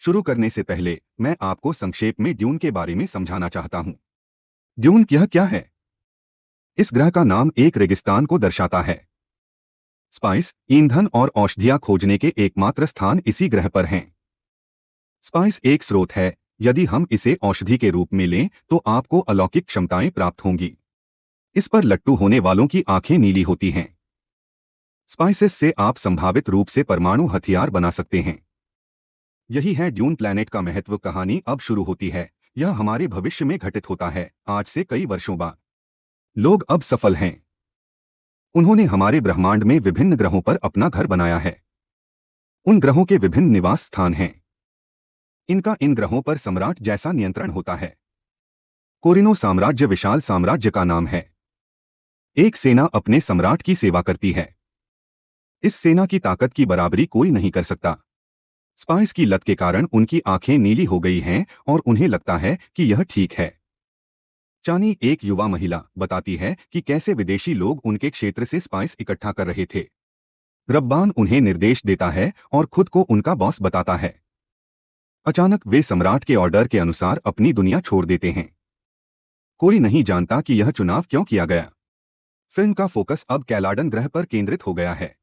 शुरू करने से पहले मैं आपको संक्षेप में ड्यून के बारे में समझाना चाहता हूं। ड्यून यह क्या है? इस ग्रह का नाम एक रेगिस्तान को दर्शाता है। स्पाइस, ईंधन और औषधियां खोजने के एकमात्र स्थान इसी ग्रह पर हैं। स्पाइस एक स्रोत है। यदि हम इसे औषधि के रूप में लें तो आपको अलौकिक क्षमताएं प्राप्त होंगी। इस पर लट्टू होने वालों की आंखें नीली होती हैं। स्पाइसेस से आप संभावित रूप से परमाणु हथियार बना सकते हैं। यही है ड्यून प्लैनेट का महत्व। कहानी अब शुरू होती है। यह हमारे भविष्य में घटित होता है, आज से कई वर्षों बाद। लोग अब सफल हैं। उन्होंने हमारे ब्रह्मांड में विभिन्न ग्रहों पर अपना घर बनाया है। उन ग्रहों के विभिन्न निवास स्थान हैं। इनका इन ग्रहों पर सम्राट जैसा नियंत्रण होता है। कोरिनो साम्राज्य विशाल साम्राज्य का नाम है। एक सेना अपने सम्राट की सेवा करती है। इस सेना की ताकत की बराबरी कोई नहीं कर सकता। स्पाइस की लत के कारण उनकी आंखें नीली हो गई हैं और उन्हें लगता है कि यह ठीक है। चानी, एक युवा महिला, बताती है कि कैसे विदेशी लोग उनके क्षेत्र से स्पाइस इकट्ठा कर रहे थे। रब्बान उन्हें निर्देश देता है और खुद को उनका बॉस बताता है। अचानक वे सम्राट के ऑर्डर के अनुसार अपनी दुनिया छोड़ देते हैं। कोई नहीं जानता कि यह चुनाव क्यों किया गया। फिल्म का फोकस अब कैलाडन ग्रह पर केंद्रित हो गया है।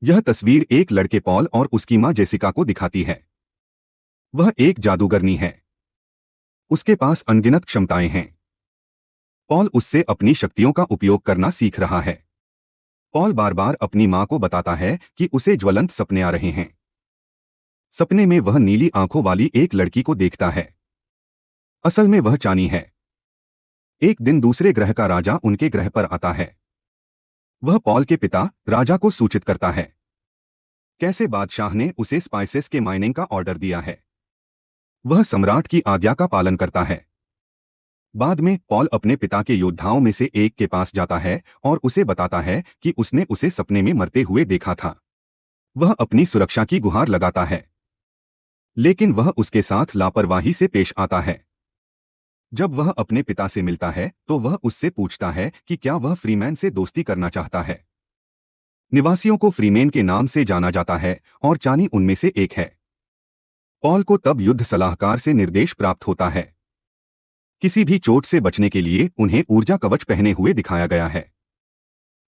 यह तस्वीर एक लड़के पॉल और उसकी मां जेसिका को दिखाती है। वह एक जादूगरनी है। उसके पास अनगिनत क्षमताएं हैं। पॉल उससे अपनी शक्तियों का उपयोग करना सीख रहा है। पॉल बार बार अपनी मां को बताता है कि उसे ज्वलंत सपने आ रहे हैं। सपने में वह नीली आंखों वाली एक लड़की को देखता है। असल में वह चानी है। एक दिन दूसरे ग्रह का राजा उनके ग्रह पर आता है। वह पॉल के पिता राजा को सूचित करता है कैसे बादशाह ने उसे स्पाइसेस के माइनिंग का ऑर्डर दिया है। वह सम्राट की आज्ञा का पालन करता है। बाद में पॉल अपने पिता के योद्धाओं में से एक के पास जाता है और उसे बताता है कि उसने उसे सपने में मरते हुए देखा था। वह अपनी सुरक्षा की गुहार लगाता है, लेकिन वह उसके साथ लापरवाही से पेश आता है। जब वह अपने पिता से मिलता है तो वह उससे पूछता है कि क्या वह फ्रीमैन से दोस्ती करना चाहता है। निवासियों को फ्रीमैन के नाम से जाना जाता है और चानी उनमें से एक है। पॉल को तब युद्ध सलाहकार से निर्देश प्राप्त होता है। किसी भी चोट से बचने के लिए उन्हें ऊर्जा कवच पहने हुए दिखाया गया है।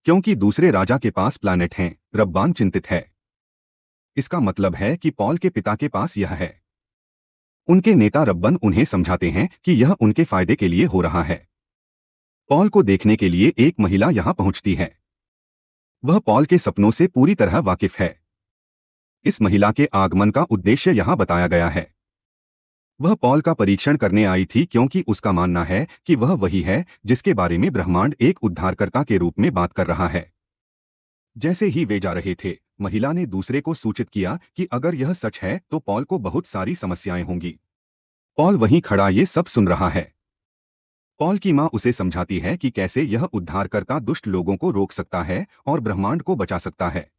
क्योंकि दूसरे राजा के पास प्लैनेट हैं, रब्बान चिंतित है। इसका मतलब है कि पॉल के पिता के पास यह है। उनके नेता रब्बन उन्हें समझाते हैं कि यह उनके फायदे के लिए हो रहा है। पॉल को देखने के लिए एक महिला यहां पहुंचती है। वह पॉल के सपनों से पूरी तरह वाकिफ है। इस महिला के आगमन का उद्देश्य यहां बताया गया है। वह पॉल का परीक्षण करने आई थी क्योंकि उसका मानना है कि वह वही है जिसके बारे में ब्रह्मांड एक उद्धारकर्ता के रूप में बात कर रहा है। जैसे ही वे जा रहे थे, महिला ने दूसरे को सूचित किया कि अगर यह सच है तो पॉल को बहुत सारी समस्याएं होंगी। पॉल वहीं खड़ा ये सब सुन रहा है। पॉल की मां उसे समझाती है कि कैसे यह उद्धारकर्ता दुष्ट लोगों को रोक सकता है और ब्रह्मांड को बचा सकता है।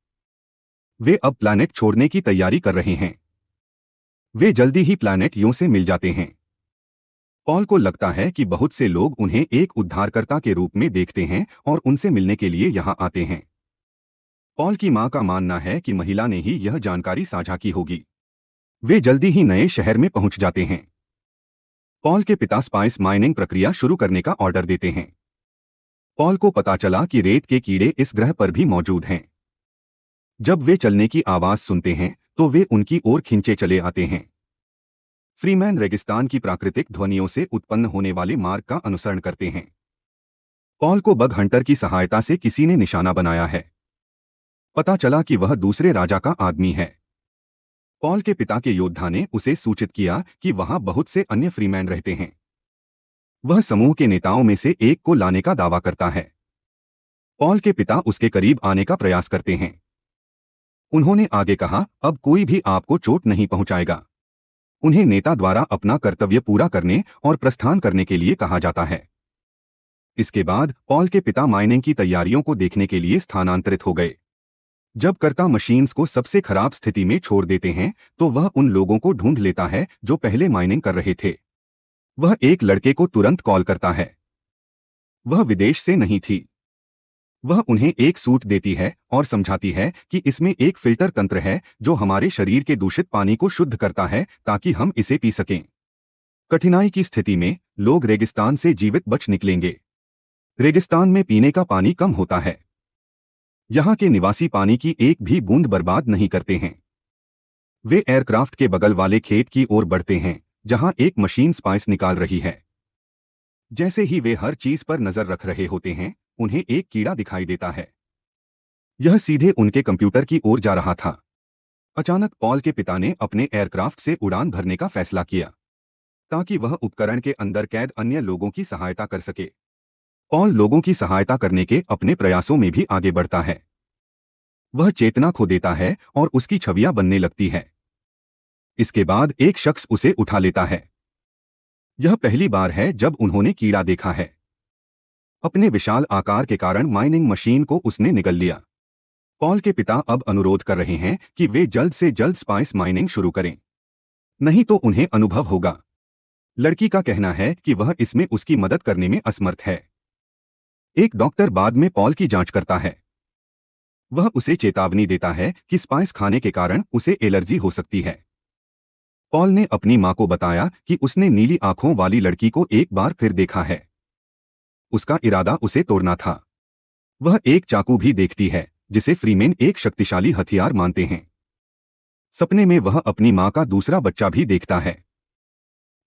वे अब प्लैनेट छोड़ने की तैयारी कर रहे हैं। वे जल्दी ही प्लैनेट यूं से मिल जाते हैं। पॉल को लगता है कि बहुत से लोग उन्हें एक उद्धारकर्ता के रूप में देखते हैं और उनसे मिलने के लिए यहां आते हैं। पॉल की मां का मानना है कि महिला ने ही यह जानकारी साझा की होगी। वे जल्दी ही नए शहर में पहुंच जाते हैं। पॉल के पिता स्पाइस माइनिंग प्रक्रिया शुरू करने का ऑर्डर देते हैं। पॉल को पता चला कि रेत के कीड़े इस ग्रह पर भी मौजूद हैं। जब वे चलने की आवाज सुनते हैं तो वे उनकी ओर खींचे चले आते हैं। फ्रीमैन रेगिस्तान की प्राकृतिक ध्वनियों से उत्पन्न होने वाले मार्ग का अनुसरण करते हैं। पॉल को बग हंटर की सहायता से किसी ने निशाना बनाया है। पता चला कि वह दूसरे राजा का आदमी है। पॉल के पिता के योद्धा ने उसे सूचित किया कि वहां बहुत से अन्य फ्रीमैन रहते हैं। वह समूह के नेताओं में से एक को लाने का दावा करता है। पॉल के पिता उसके करीब आने का प्रयास करते हैं। उन्होंने आगे कहा, अब कोई भी आपको चोट नहीं पहुंचाएगा। उन्हें नेता द्वारा अपना कर्तव्य पूरा करने और प्रस्थान करने के लिए कहा जाता है। इसके बाद पॉल के पिता माइनिंग की तैयारियों को देखने के लिए स्थानांतरित हो गए। जब कर्ता मशीन्स को सबसे खराब स्थिति में छोड़ देते हैं तो वह उन लोगों को ढूंढ लेता है जो पहले माइनिंग कर रहे थे। वह एक लड़के को तुरंत कॉल करता है। वह विदेश से नहीं थी। वह उन्हें एक सूट देती है और समझाती है कि इसमें एक फिल्टर तंत्र है जो हमारे शरीर के दूषित पानी को शुद्ध करता है ताकि हम इसे पी सकें। कठिनाई की स्थिति में लोग रेगिस्तान से जीवित बच निकलेंगे। रेगिस्तान में पीने का पानी कम होता है। यहाँ के निवासी पानी की एक भी बूंद बर्बाद नहीं करते हैं। वे एयरक्राफ्ट के बगल वाले खेत की ओर बढ़ते हैं जहां एक मशीन स्पाइस निकाल रही है। जैसे ही वे हर चीज पर नजर रख रहे होते हैं, उन्हें एक कीड़ा दिखाई देता है। यह सीधे उनके कंप्यूटर की ओर जा रहा था। अचानक पॉल के पिता ने अपने एयरक्राफ्ट से उड़ान भरने का फैसला किया ताकि वह उपकरण के अंदर कैद अन्य लोगों की सहायता कर सके। पॉल लोगों की सहायता करने के अपने प्रयासों में भी आगे बढ़ता है। वह चेतना खो देता है और उसकी छवियां बनने लगती है। इसके बाद एक शख्स उसे उठा लेता है। यह पहली बार है जब उन्होंने कीड़ा देखा है। अपने विशाल आकार के कारण माइनिंग मशीन को उसने निगल लिया। पॉल के पिता अब अनुरोध कर रहे हैं कि वे जल्द से जल्द स्पाइस माइनिंग शुरू करें, नहीं तो उन्हें अनुभव होगा। लड़की का कहना है कि वह इसमें उसकी मदद करने में असमर्थ है। एक डॉक्टर बाद में पॉल की जांच करता है। वह उसे चेतावनी देता है कि स्पाइस खाने के कारण उसे एलर्जी हो सकती है। पॉल ने अपनी मां को बताया कि उसने नीली आंखों वाली लड़की को एक बार फिर देखा है। उसका इरादा उसे तोड़ना था। वह एक चाकू भी देखती है जिसे फ्रीमेन एक शक्तिशाली हथियार मानते हैं। सपने में वह अपनी मां का दूसरा बच्चा भी देखता है।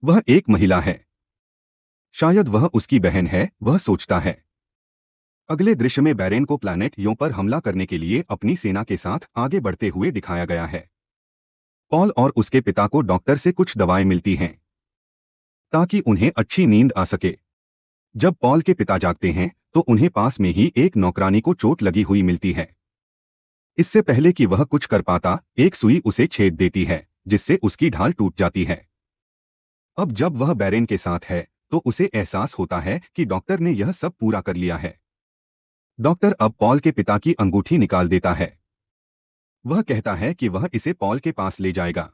वह एक महिला है। शायद वह उसकी बहन है, वह सोचता है। अगले दृश्य में बैरेन को प्लैनेट यो पर हमला करने के लिए अपनी सेना के साथ आगे बढ़ते हुए दिखाया गया है। पॉल और उसके पिता को डॉक्टर से कुछ दवाएं मिलती हैं ताकि उन्हें अच्छी नींद आ सके। जब पॉल के पिता जागते हैं तो उन्हें पास में ही एक नौकरानी को चोट लगी हुई मिलती है। इससे पहले कि वह कुछ कर पाता, एक सुई उसे छेद देती है जिससे उसकी ढाल टूट जाती है। अब जब वह बैरेन के साथ है तो उसे एहसास होता है कि डॉक्टर ने यह सब पूरा कर लिया है। डॉक्टर अब पॉल के पिता की अंगूठी निकाल देता है। वह कहता है कि वह इसे पॉल के पास ले जाएगा।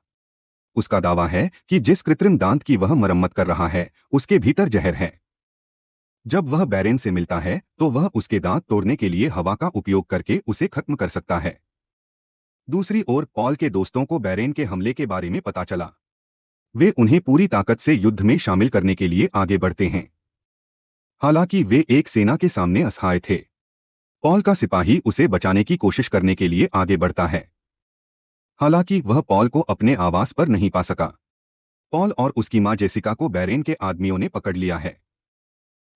उसका दावा है कि जिस कृत्रिम दांत की वह मरम्मत कर रहा है उसके भीतर जहर है। जब वह बैरेन से मिलता है तो वह उसके दांत तोड़ने के लिए हवा का उपयोग करके उसे खत्म कर सकता है। दूसरी ओर पॉल के दोस्तों को बैरेन के हमले के बारे में पता चला। वे उन्हें पूरी ताकत से युद्ध में शामिल करने के लिए आगे बढ़ते हैं। हालांकि वे एक सेना के सामने असहाय थे। पॉल का सिपाही उसे बचाने की कोशिश करने के लिए आगे बढ़ता है। हालांकि वह पॉल को अपने आवास पर नहीं पा सका। पॉल और उसकी मां जेसिका को बैरेन के आदमियों ने पकड़ लिया है।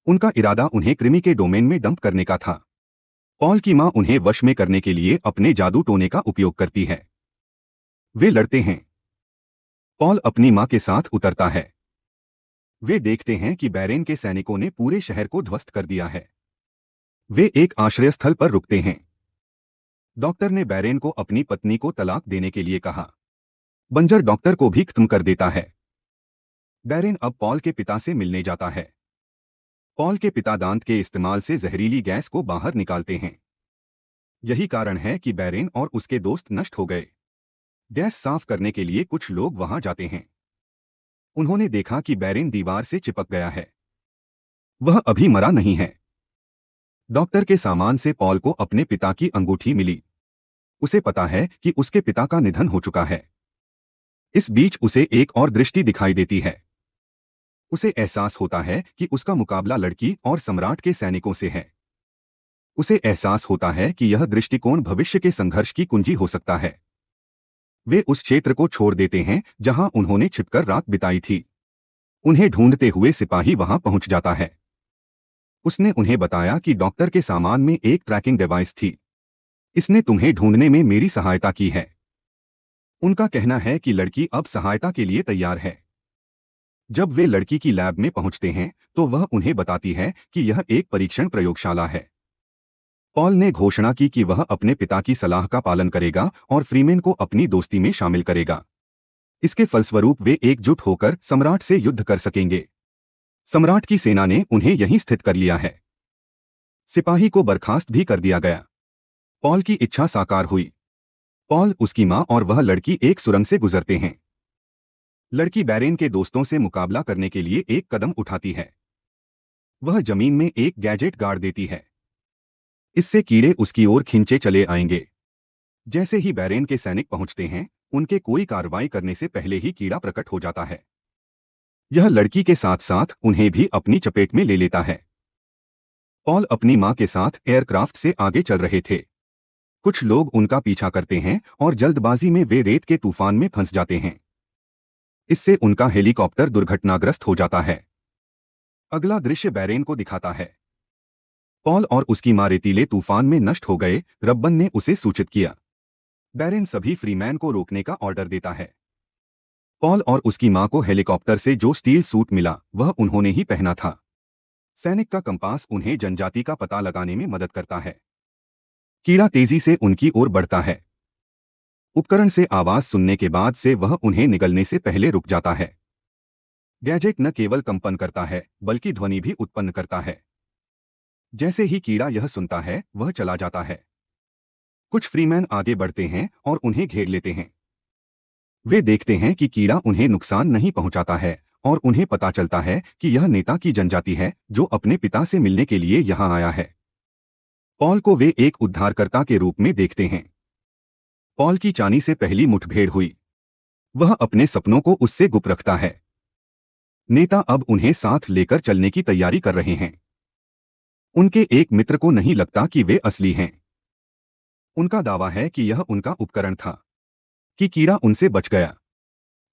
उनका इरादा उन्हें कृमि के डोमेन में डंप करने का था। पॉल की मां उन्हें वश में करने के लिए अपने जादू टोने का उपयोग करती है। वे लड़ते हैं। पॉल अपनी मां के साथ उतरता है। वे देखते हैं कि बैरेन के सैनिकों ने पूरे शहर को ध्वस्त कर दिया है। वे एक आश्रय स्थल पर रुकते हैं। डॉक्टर ने बैरेन को अपनी पत्नी को तलाक देने के लिए कहा। बंजर डॉक्टर को भी खत्म कर देता है। बैरेन अब पॉल के पिता से मिलने जाता है। पॉल के पिता दांत के इस्तेमाल से जहरीली गैस को बाहर निकालते हैं। यही कारण है कि बैरेन और उसके दोस्त नष्ट हो गए। गैस साफ करने के लिए कुछ लोग वहां जाते हैं। उन्होंने देखा कि बैरेन दीवार से चिपक गया है। वह अभी मरा नहीं है। डॉक्टर के सामान से पॉल को अपने पिता की अंगूठी मिली। उसे पता है कि उसके पिता का निधन हो चुका है। इस बीच उसे एक और दृष्टि दिखाई देती है। उसे एहसास होता है कि उसका मुकाबला लड़की और सम्राट के सैनिकों से है। उसे एहसास होता है कि यह दृष्टिकोण भविष्य के संघर्ष की कुंजी हो सकता है। वे उस क्षेत्र को छोड़ देते हैं जहां उन्होंने छिपकर रात बिताई थी। उन्हें ढूंढते हुए सिपाही वहां पहुंच जाता है। उसने उन्हें बताया कि डॉक्टर के सामान में एक ट्रैकिंग डिवाइस थी। इसने तुम्हें ढूंढने में मेरी सहायता की है। उनका कहना है कि लड़की अब सहायता के लिए तैयार है। जब वे लड़की की लैब में पहुंचते हैं तो वह उन्हें बताती है कि यह एक परीक्षण प्रयोगशाला है। पॉल ने घोषणा की कि वह अपने पिता की सलाह का पालन करेगा और फ्रीमेन को अपनी दोस्ती में शामिल करेगा। इसके फलस्वरूप वे एकजुट होकर सम्राट से युद्ध कर सकेंगे। सम्राट की सेना ने उन्हें यहीं स्थित कर लिया है। सिपाही को बर्खास्त भी कर दिया गया। पॉल की इच्छा साकार हुई। पॉल, उसकी मां और वह लड़की एक सुरंग से गुजरते हैं। लड़की बैरेन के दोस्तों से मुकाबला करने के लिए एक कदम उठाती है। वह जमीन में एक गैजेट गाड़ देती है। इससे कीड़े उसकी ओर खींचे चले आएंगे। जैसे ही बैरेन के सैनिक पहुंचते हैं, उनके कोई कार्रवाई करने से पहले ही कीड़ा प्रकट हो जाता है। यह लड़की के साथ साथ उन्हें भी अपनी चपेट में ले लेता है। पॉल अपनी मां के साथ एयरक्राफ्ट से आगे चल रहे थे। कुछ लोग उनका पीछा करते हैं और जल्दबाजी में वे रेत के तूफान में फंस जाते हैं। इससे उनका हेलीकॉप्टर दुर्घटनाग्रस्त हो जाता है। अगला दृश्य बैरेन को दिखाता है। पॉल और उसकी मां रेतीले तूफान में नष्ट हो गए। रब्बन ने उसे सूचित किया। बैरेन सभी फ्रीमैन को रोकने का ऑर्डर देता है। पॉल और उसकी मां को हेलीकॉप्टर से जो स्टील सूट मिला वह उन्होंने ही पहना था। सैनिक का कंपास उन्हें जनजाति का पता लगाने में मदद करता है। कीड़ा तेजी से उनकी ओर बढ़ता है। उपकरण से आवाज सुनने के बाद से वह उन्हें निगलने से पहले रुक जाता है। गैजेट न केवल कंपन करता है बल्कि ध्वनि भी उत्पन्न करता है। जैसे ही कीड़ा यह सुनता है वह चला जाता है। कुछ फ्रीमैन आगे बढ़ते हैं और उन्हें घेर लेते हैं। वे देखते हैं कि कीड़ा उन्हें नुकसान नहीं पहुंचाता है और उन्हें पता चलता है कि यह नेता की जनजाति है जो अपने पिता से मिलने के लिए यहां आया है। पॉल को वे एक उद्धारकर्ता के रूप में देखते हैं। पॉल की चानी से पहली मुठभेड़ हुई। वह अपने सपनों को उससे गुप्त रखता है। नेता अब उन्हें साथ लेकर चलने की तैयारी कर रहे हैं। उनके एक मित्र को नहीं लगता कि वे असली हैं। उनका दावा है कि यह उनका उपकरण था, कि कीड़ा उनसे बच गया।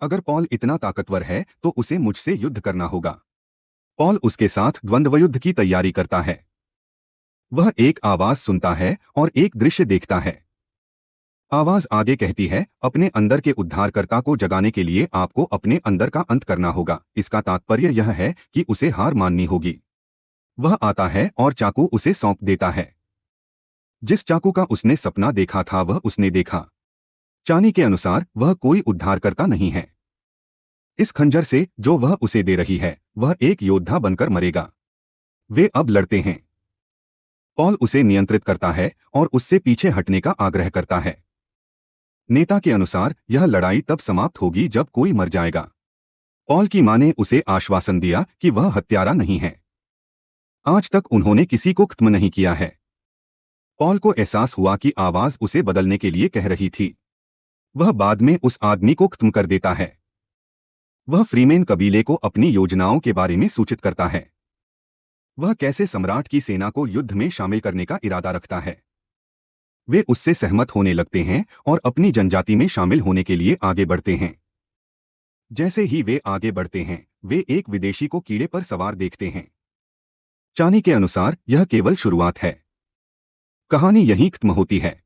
अगर पॉल इतना ताकतवर है तो उसे मुझसे युद्ध करना होगा। पॉल उसके साथ द्वंद्वयुद्ध की तैयारी करता है। वह एक आवाज सुनता है और एक दृश्य देखता है। आवाज आगे कहती है, अपने अंदर के उद्धारकर्ता को जगाने के लिए आपको अपने अंदर का अंत करना होगा। इसका तात्पर्य यह है कि उसे हार माननी होगी। वह आता है और चाकू उसे सौंप देता है। जिस चाकू का उसने सपना देखा था वह उसने देखा। चानी के अनुसार वह कोई उद्धारकर्ता नहीं है। इस खंजर से जो वह उसे दे रही है वह एक योद्धा बनकर मरेगा। वे अब लड़ते हैं। पॉल उसे नियंत्रित करता है और उससे पीछे हटने का आग्रह करता है। नेता के अनुसार यह लड़ाई तब समाप्त होगी जब कोई मर जाएगा। पॉल की मां ने उसे आश्वासन दिया कि वह हत्यारा नहीं है। आज तक उन्होंने किसी को खत्म नहीं किया है। पॉल को एहसास हुआ कि आवाज उसे बदलने के लिए कह रही थी। वह बाद में उस आदमी को खत्म कर देता है। वह फ्रीमेन कबीले को अपनी योजनाओं के बारे में सूचित करता है। वह कैसे सम्राट की सेना को युद्ध में शामिल करने का इरादा रखता है। वे उससे सहमत होने लगते हैं और अपनी जनजाति में शामिल होने के लिए आगे बढ़ते हैं। जैसे ही वे आगे बढ़ते हैं, वे एक विदेशी को कीड़े पर सवार देखते हैं। चानी के अनुसार यह केवल शुरुआत है। कहानी यहीं खत्म होती है।